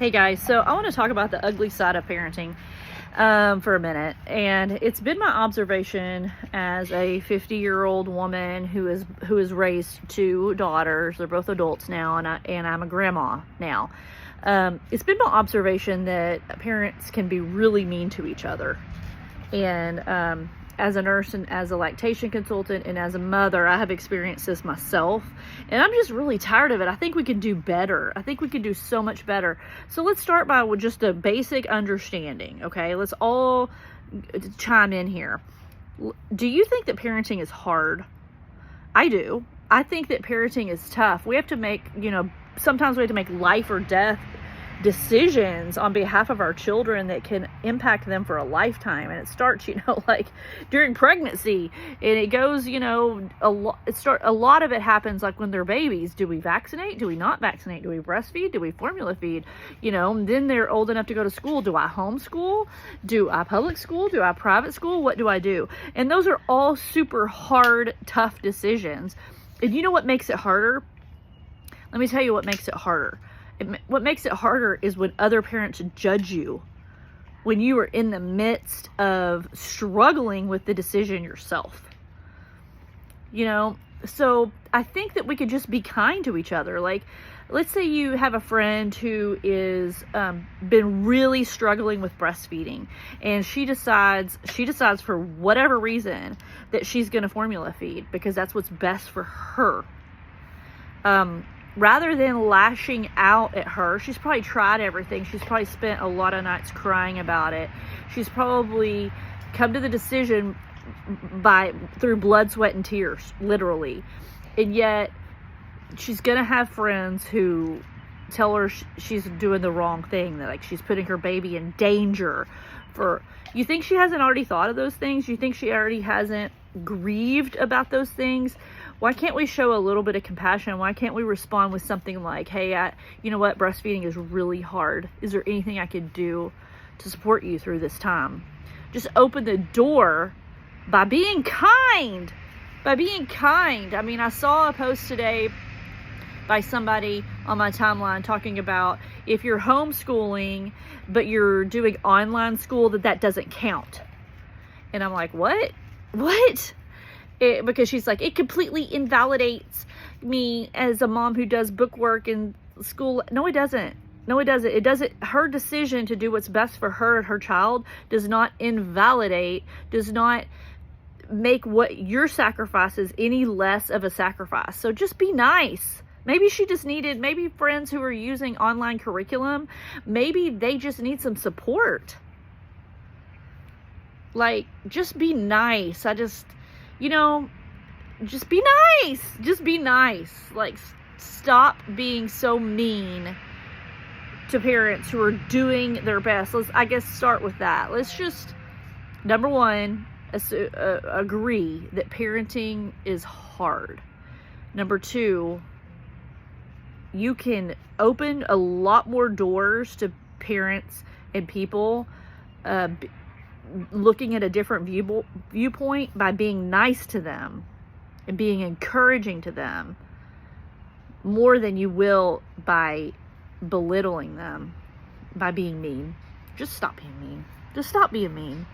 Hey guys, so I want to talk about the ugly side of parenting for a minute. And it's been my observation as a 50-year-old woman who is raised two daughters. They're both adults now, and I'm a grandma now. It's been my observation that parents can be really mean to each other. And as a nurse and as a lactation consultant and as a mother, I have experienced this myself, and I'm just really tired of it. I think we can do better. I think we can do so much better. So let's start by with just a basic understanding, okay? Let's all chime in here. Do you think that parenting is hard? I do. I think that parenting is tough. We have to make, sometimes we have to make life or death decisions on behalf of our children that can impact them for a lifetime. And it starts, like during pregnancy, and it goes, a lot of it happens like when they're babies. Do we vaccinate? Do we not vaccinate? Do we breastfeed? Do we formula feed? Then they're old enough to go to school. Do I homeschool? Do I public school? Do I private school? What do I do? And those are all super hard, tough decisions. And you know what makes it harder? Let me tell you what makes it harder. What makes it harder is when other parents judge you, when you are in the midst of struggling with the decision yourself. So I think that we could just be kind to each other. Like, let's say you have a friend who is been really struggling with breastfeeding, and she decides for whatever reason that she's going to formula feed because that's what's best for her. Rather than lashing out at her, she's probably tried everything. She's probably spent a lot of nights crying about it. She's probably come to the decision through blood, sweat, and tears, literally. And yet, she's gonna have friends who tell her she's doing the wrong thing, that like she's putting her baby in danger. You think she hasn't already thought of those things? You think she already hasn't grieved about those things? Why can't we show a little bit of compassion? Why can't we respond with something like, hey, you know what, breastfeeding is really hard. Is there anything I could do to support you through this time? Just open the door by being kind. By being kind. I mean, I saw a post today by somebody on my timeline talking about if you're homeschooling, but you're doing online school, that doesn't count. And I'm like, what? Because she's like, it completely invalidates me as a mom who does bookwork in school. No, it doesn't. It doesn't. Her decision to do what's best for her and her child does not invalidate, does not make what your sacrifice is any less of a sacrifice. So just be nice. Maybe she just needed, maybe friends who are using online curriculum, maybe they just need some support. Like, just be nice. Just be nice. Just be nice. Like, stop being so mean to parents who are doing their best. I guess start with that. Let's just, number one, agree that parenting is hard. Number two, you can open a lot more doors to parents and people looking at a different viewpoint by being nice to them and being encouraging to them more than you will by belittling them, by being mean. Just stop being mean. Just stop being mean.